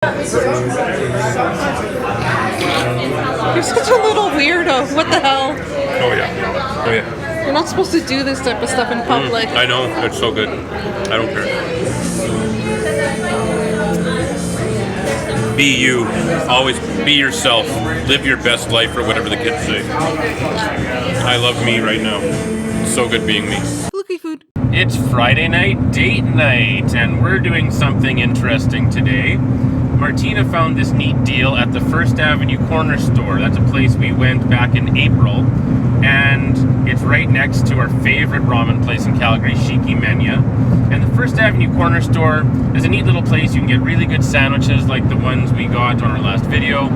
You're such a little weirdo. What the hell? Oh yeah. Oh yeah. You're not supposed to do this type of stuff in public. I know. It's so good. I don't care. Be you. Always be yourself. Live your best life, or whatever the kids say. I love me right now. So good being me. Looky food. It's Friday night, date night, and we're doing something interesting today. Martina found this neat deal at the First Avenue Corner Store. That's a place we went back in April, and it's right next to our favorite ramen place in Calgary, Shiki Menya. And the First Avenue Corner Store is a neat little place. You can get really good sandwiches like the ones we got on our last video.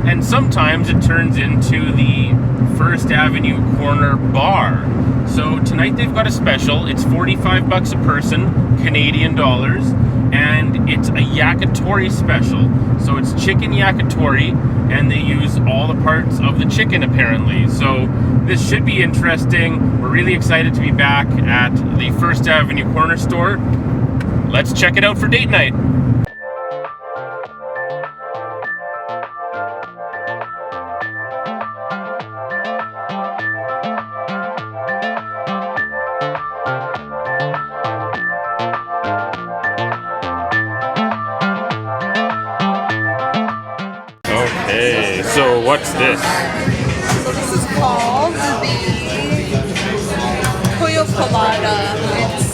And sometimes it turns into the First Avenue Corner Bar. So tonight they've got a special. It's $45 a person, Canadian dollars, and it's a Yakitori special. So it's chicken yakitori, and they use all the parts of the chicken apparently. So this should be interesting. We're really excited to be back at the First Avenue Corner Store. Let's check it out for date night. Okay, so what's this? So this is called the Kyo-Colada. It's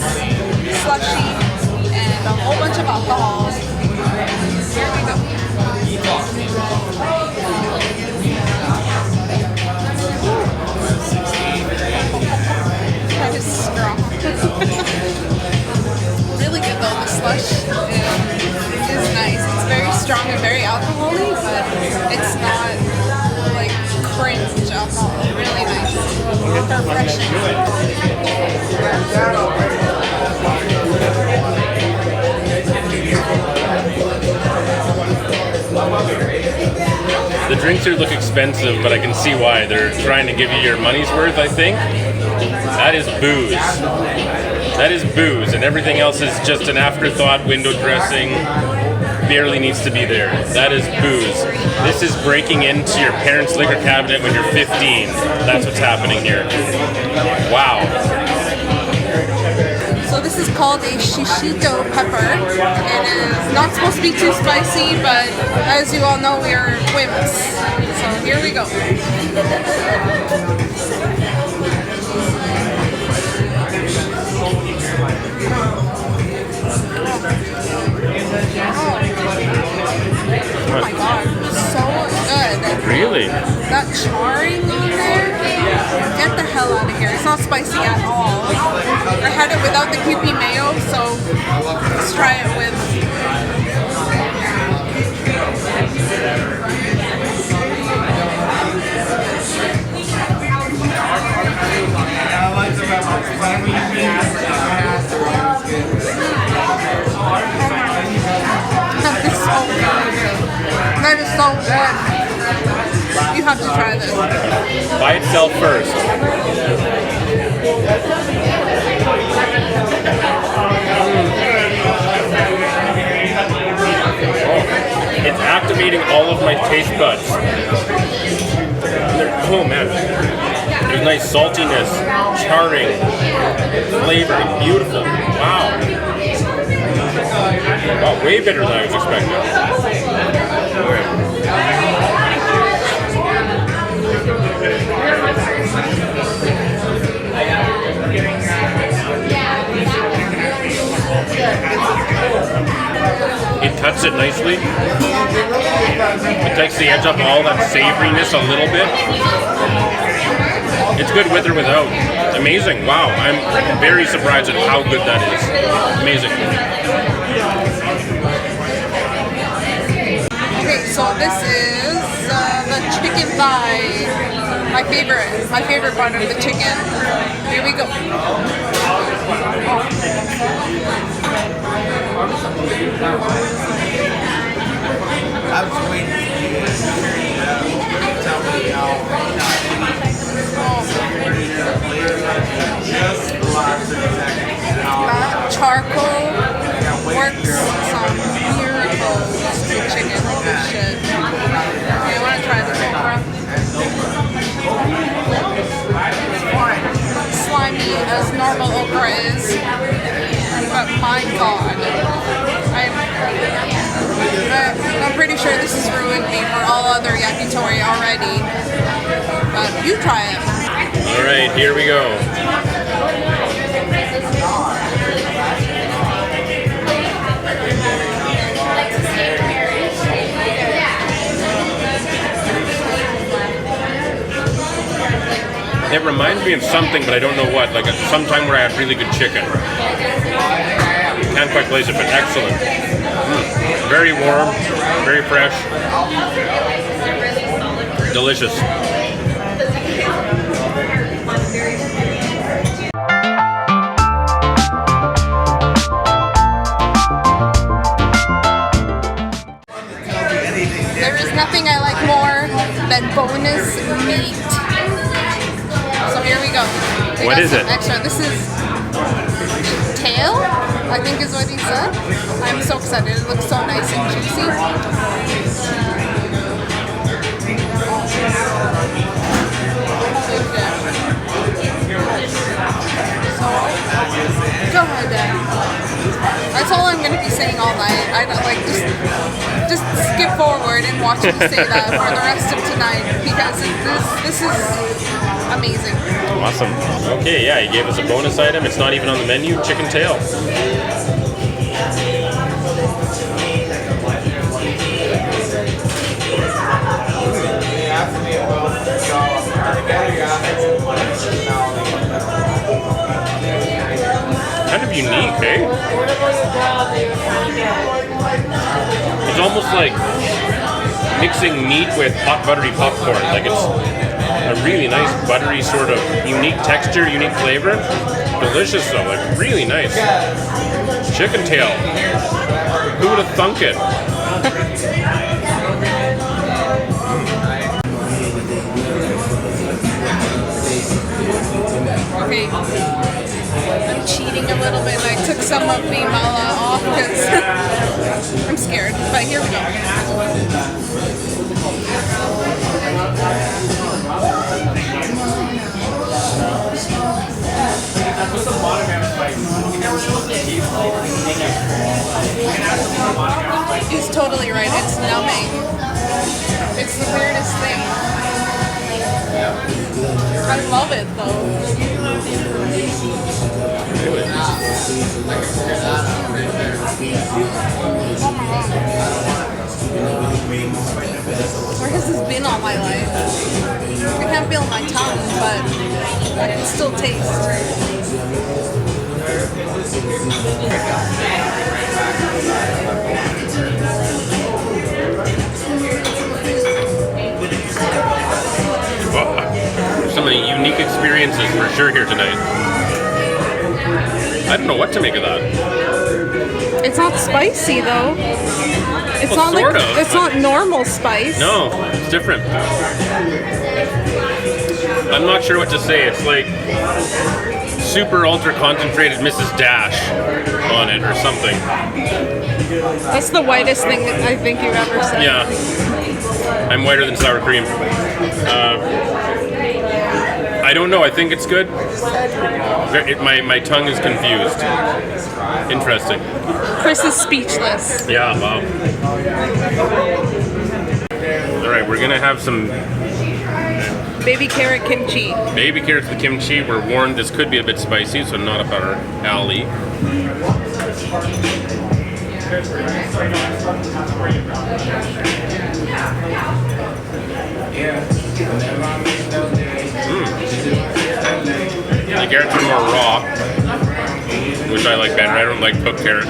slushy and a whole bunch of alcohol. Here we go. That is strong. Really good though, the slush is nice. It's very strong and very alcoholic, but it's not like cringe alcohol. Really nice. Refreshing. The drinks here look expensive, but I can see why. They're trying to give you your money's worth, I think. That is booze. That is booze, and everything else is just an afterthought, window dressing. Barely needs to be there. That is booze. This is breaking into your parents' liquor cabinet when you're 15. That's what's happening here. Wow. So this is called a Shishito pepper. It is not supposed to be too spicy, but as you all know, we are wimps. So here we go. Oh my god, so good. Really? That charring on there, get the hell out of here. It's not spicy at all. I had it without the QP mayo, so let's try it with. That is so good. You have to try this. By itself first. Oh, it's activating all of my taste buds. Oh man. There's nice saltiness, charring, flavor, beautiful. Wow. Oh, way better than I was expecting. It cuts it nicely. It takes the edge off all that savoriness a little bit. It's good with or without. Amazing. Wow. I'm very surprised at how good that is. Amazing. Okay, so this is the chicken thigh. My favorite part of the chicken. Here we go. I was waiting for you to tell me how that charcoal works some miracles. sure this has ruined me for all other yakitori already. But you try it. All right, here we go. It reminds me of something, but I don't know what. Like sometime where I had really good chicken. Can't quite place it, but excellent. Very warm, very fresh, delicious. There is nothing I like more than bonus meat. So here we go. What is it? Extra. This is tail, I think is what he said. I'm so excited. It looks so nice and juicy. Go ahead, Dad. That's all I'm going to be saying all night. I don't like just skip forward and watch me say that for the rest of tonight because this is amazing. Awesome. Okay, yeah, he gave us a bonus item. It's not even on the menu. Chicken tail. Kind of unique, eh? It's almost like mixing meat with hot buttery popcorn. Like it's a really nice buttery sort of unique texture, unique flavor. Delicious though, like really nice. Chicken tail. Who would have thunk it? Okay, I'm cheating a little bit. I took some of the mala off because I'm scared, but here we go. He's totally right. It's numbing. It's the weirdest thing. I love it though. Oh my god. Where has this been all my life? I can't feel my tongue, but I can still taste. Some of the unique experiences for sure here tonight. I don't know what to make of that. It's not spicy though. It's Well, not sort like of. it's not normal spice. No, it's different. I'm not sure what to say. It's like super ultra concentrated Mrs. Dash on it or something. That's the whitest thing that I think you've ever said. Yeah. I'm whiter than sour cream. I don't know. I think it's good. My tongue is confused. Interesting. Chris is speechless. Yeah, wow. All right, we're going to have some Baby carrot kimchi. baby carrots with kimchi. We're warned this could be a bit spicy, so not up our alley. The carrots are more raw, which I like better. I don't like cooked carrots.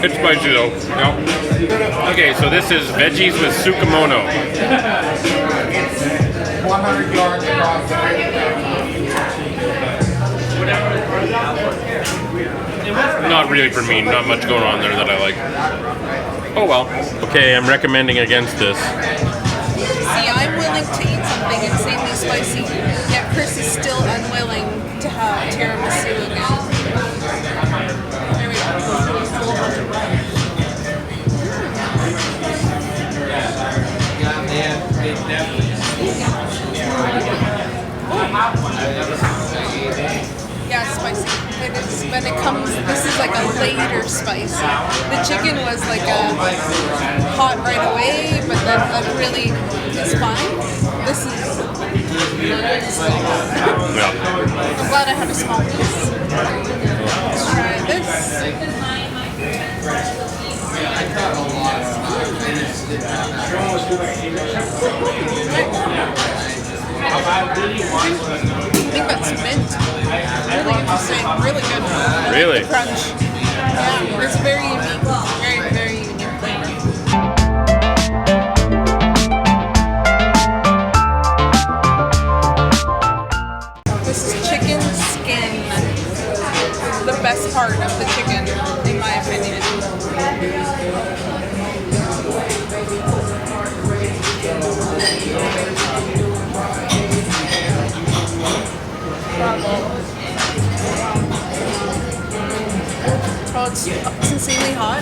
It's spicy though. No. Okay, so this is veggies with tsukumono. 100 yards across the Not really for me. Not much going on there that I like. Oh well. Okay, I'm recommending against this. See, I'm willing to eat something insanely spicy, yet Chris is still unwilling to have tiramisu again. There we go. Yeah, spicy. It is, but it comes, this is like a later spice. The chicken was like a hot right away, but that really is fine. This is still hot. Yeah. I'm glad I have a small piece. Let's try this. I think that's mint. Really interesting. Really good. Really? The crunch. Yeah, it's very unique. Very, very unique flavor. This is chicken skin. The best part of the chicken, in my opinion. Oh, it's insanely hot.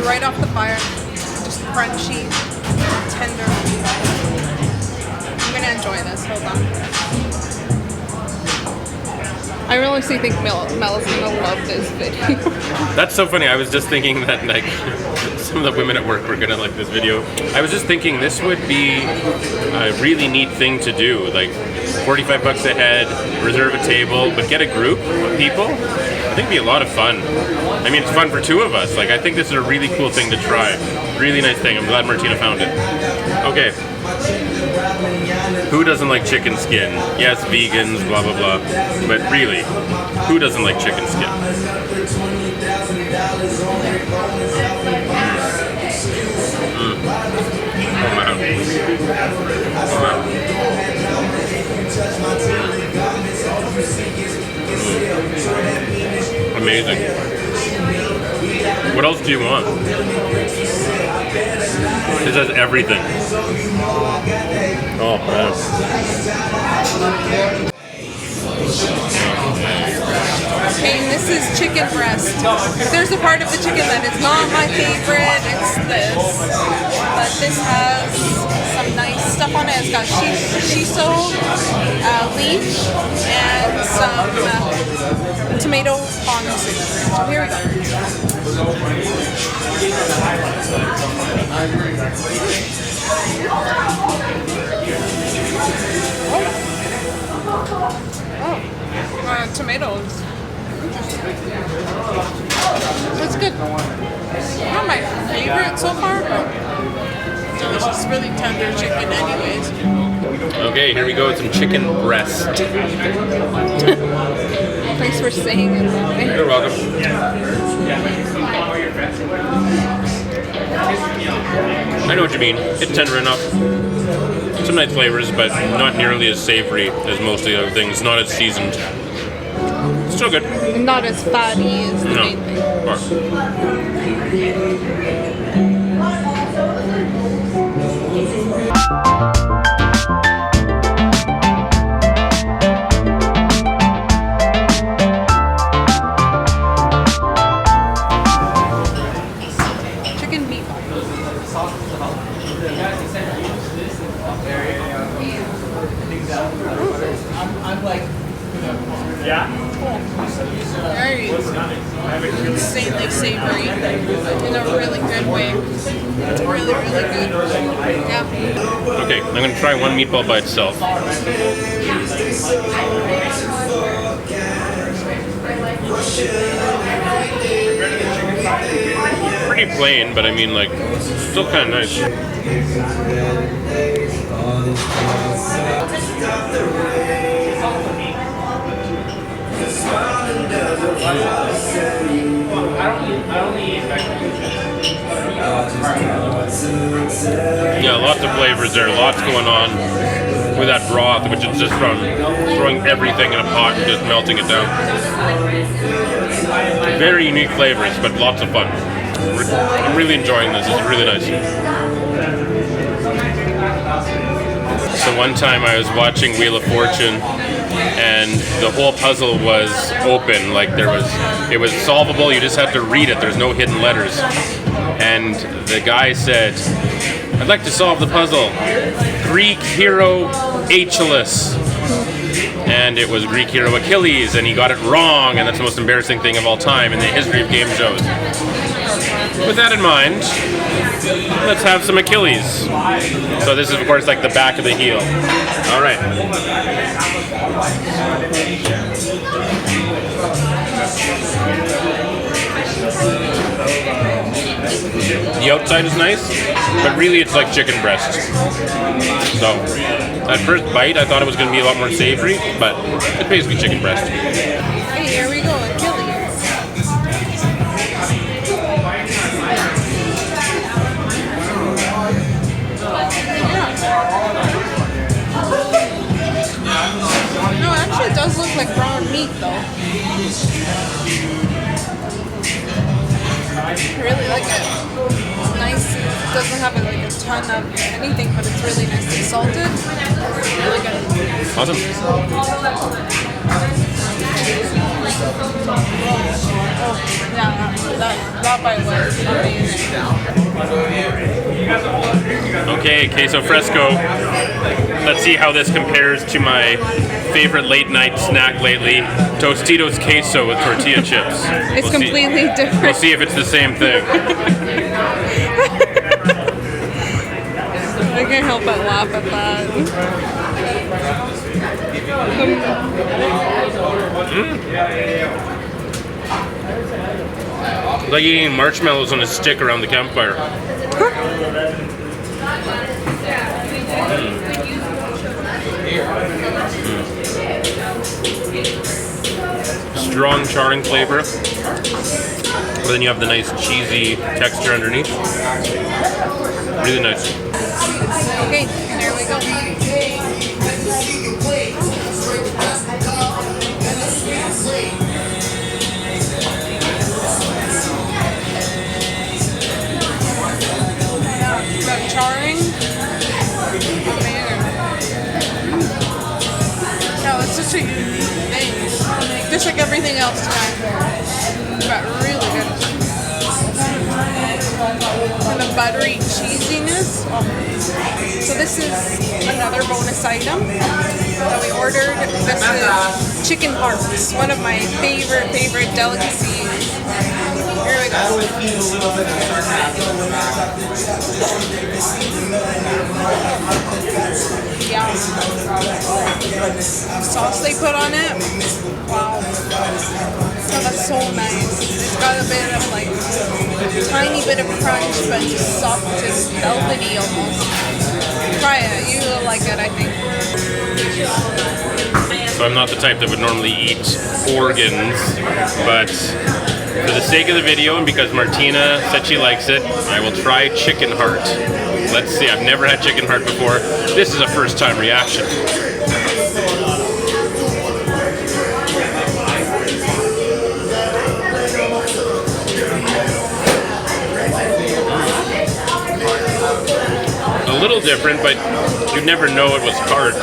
Right off the fire. Just crunchy, tender. I'm gonna enjoy this. Hold on. I honestly think Mel is gonna love this video. That's so funny. I was just thinking that like some of the women at work were gonna like this video. I was just thinking this would be a really neat thing to do. Like $45 a head, reserve a table, but get a group of people. I think it'd be a lot of fun. I mean, it's fun for two of us. Like, I think this is a really cool thing to try. Really nice thing. I'm glad Martina found it. Okay. Who doesn't like chicken skin? Yes, vegans, blah, blah, blah. But really, who doesn't like chicken skin? Oh, wow. Oh, wow. Amazing. What else do you want? This has everything. Oh, man. Okay, and this is chicken breast. If there's a part of the chicken that is not my favorite, it's this. But this has some nice stuff on it. It's got Shishito leaf and some tomato fondue. So here we go. Tomatoes. It's good. Not my favorite so far, but delicious. Really tender chicken anyways. Okay, here we go with some chicken breast. Thanks for saying it. You're welcome. I know what you mean. It's tender enough. Some nice flavors, but not nearly as savory as most of the other things. Not as seasoned. Still good. Not as fatty as the main thing. Chicken meatball. I'm like, Yeah? Very insanely savory in a really good way. It's really, really good. Yeah. Okay, I'm going to try one meatball by itself. Pretty plain, but I mean, like, still kind of nice. Yeah, lots of flavors there, lots going on with that broth, which is just from throwing everything in a pot and just melting it down. Very unique flavors, but lots of fun. I'm really enjoying this. It's really nice. So one time I was watching Wheel of Fortune, and the whole puzzle was open. Like it was solvable. You just had to read it. There's no hidden letters. And the guy said, "I'd like to solve the puzzle. Greek hero Achilles." And it was Greek hero Achilles, and he got it wrong, and that's the most embarrassing thing of all time in the history of game shows. With that in mind, let's have some Achilles. So this is, of course, like the back of the heel. All right. The outside is nice, but really it's like chicken breast. So, at first bite, I thought it was going to be a lot more savory, but it's basically chicken breast. Hey, here we go, Achilles. No, actually it does look like ground meat though. I really like it. It's nice. It doesn't have like a ton of anything, but it's really nicely salted. Really good. Awesome. Oh, yeah, that bite was amazing. Okay, Queso Fresco. Let's see how this compares to my favorite late night snack lately, Tostitos Queso with tortilla chips. It's completely different. We'll see if it's the same thing. I can't help but laugh at that. It's like eating marshmallows on a stick around the campfire. Strong charring flavor, but then you have the nice cheesy texture underneath. Really nice. Okay, there we go. That charring. No, it's just a unique thing. Just like everything else tonight. But really good. And the buttery cheesiness. So this is another bonus item that we ordered. This is chicken hearts, one of my favorite delicacies. Here we go. Yeah. The sauce they put on it. Wow. Oh, that's so nice. It's got a bit of like tiny bit of crunch, but just soft, just velvety almost. Try it. You will like it, I think. So I'm not the type that would normally eat organs, but for the sake of the video and because Martina said she likes it, I will try chicken heart. Let's see, I've never had chicken heart before. This is a first time reaction. A little different, but you'd never know it was heart.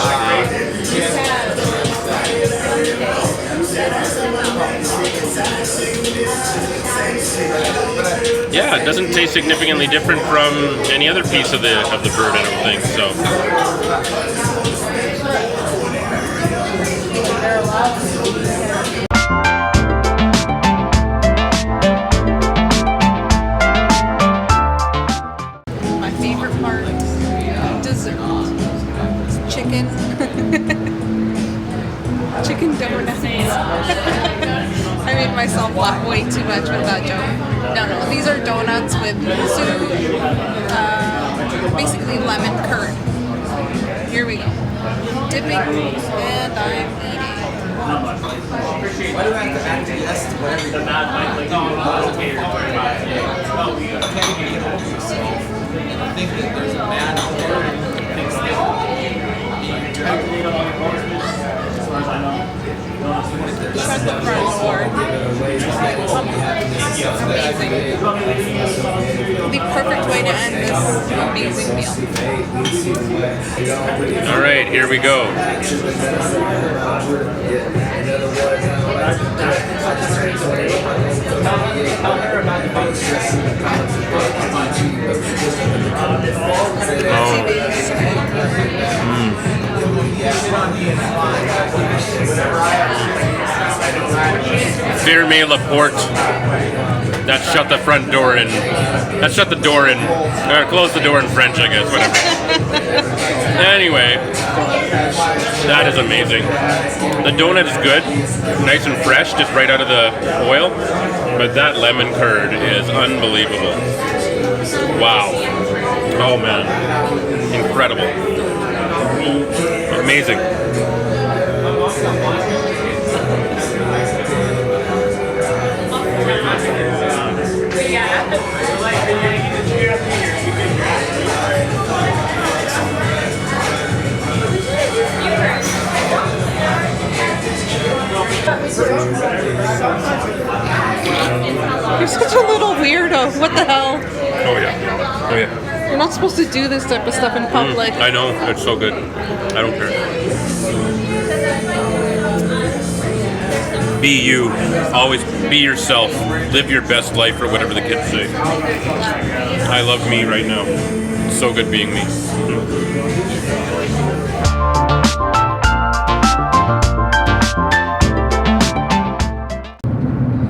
Yeah, it doesn't taste significantly different from any other piece of the bird, I don't think so. My favorite part, dessert. Chicken. Chicken donuts. I made myself laugh way too much with that joke. No, these are donuts with basically lemon curd. Here we go. Dipping, and I'm eating. Why do I have to add to yes to whatever I think that there's a man out there who thinks that Shut the front door. Amazing. The perfect way to end this amazing meal. All right, here we go. Ferme Laporte That's shut the front door in. That's shut the door in. Or close the door in French, I guess. Whatever. Anyway, that is amazing. The donut is good, nice and fresh, just right out of the oil. But that lemon curd is unbelievable. Wow. Oh man, incredible. Amazing. You're such a little weirdo. What the hell? Oh yeah. Oh yeah. You're not supposed to do this type of stuff in public. I know, it's so good. I don't care. Be you. Always be yourself. Live your best life, or whatever the kids say. I love me right now. It's so good being me.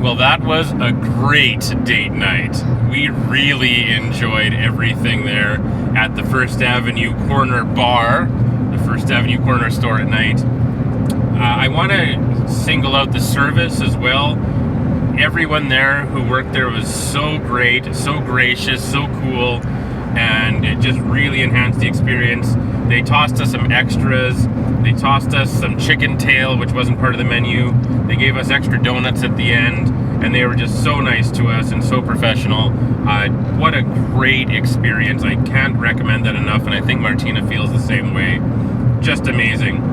Well, that was a great date night. We really enjoyed everything there at the First Avenue Corner Bar, the First Avenue Corner store at night. I want to single out the service as well. Everyone there who worked there was so great, so gracious, so cool, and it just really enhanced the experience. They tossed us some extras. They tossed us some chicken tail, which wasn't part of the menu. They gave us extra donuts at the end, and they were just so nice to us and so professional. What a great experience. I can't recommend that enough, and I think Martina feels the same way. Just amazing.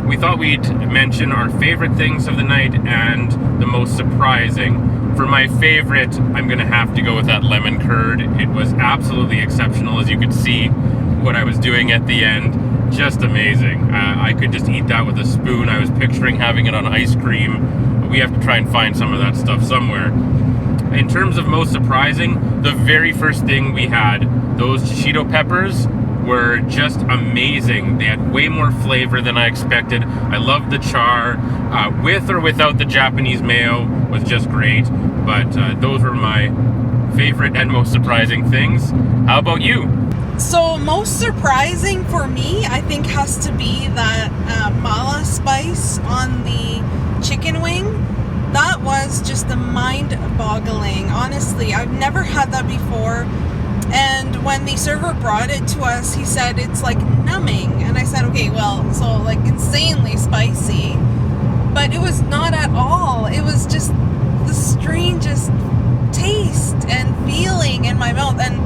We thought we'd mention our favorite things of the night and the most surprising. For my favorite, I'm going to have to go with that lemon curd. It was absolutely exceptional, as you could see what I was doing at the end. Just amazing. I could just eat that with a spoon. I was picturing having it on ice cream. We have to try and find some of that stuff somewhere. In terms of most surprising, the very first thing we had, those Shishito peppers, were just amazing. They had way more flavor than I expected. I loved the char. With or without the Japanese mayo was just great. But those were my favorite and most surprising things. How about you? So most surprising for me, I think, has to be that mala spice on the chicken wing. That was just mind-boggling. Honestly, I've never had that before. And when the server brought it to us, he said it's like numbing. And I said, okay, well, so like insanely spicy. But it was not at all. It was just the strangest taste and feeling in my mouth. And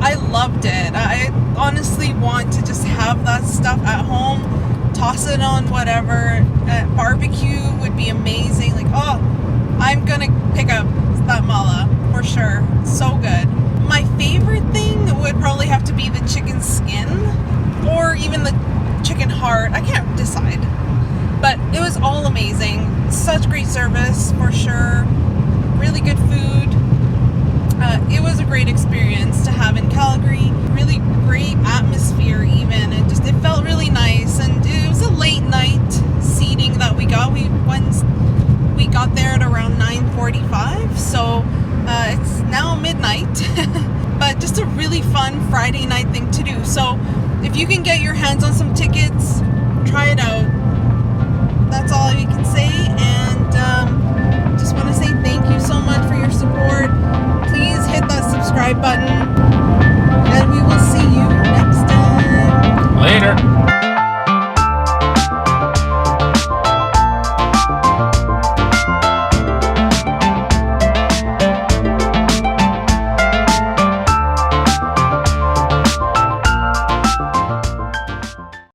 I loved it. I honestly want to just have that stuff at home, toss it on whatever. Barbecue would be amazing. Like, oh, I'm going to pick up that mala for sure. So good. My favorite thing would probably have to be the chicken skin or even the chicken heart. I can't decide. But it was all amazing. Such great service for sure. Really good food. It was a great experience to have in Calgary. Really great atmosphere even. It felt really nice. And it was a late night seating that we got. We got there at around 9:45. So it's now midnight. But just a really fun Friday night thing to do. So if you can get your hands on some tickets, try it out. That's all we can say. And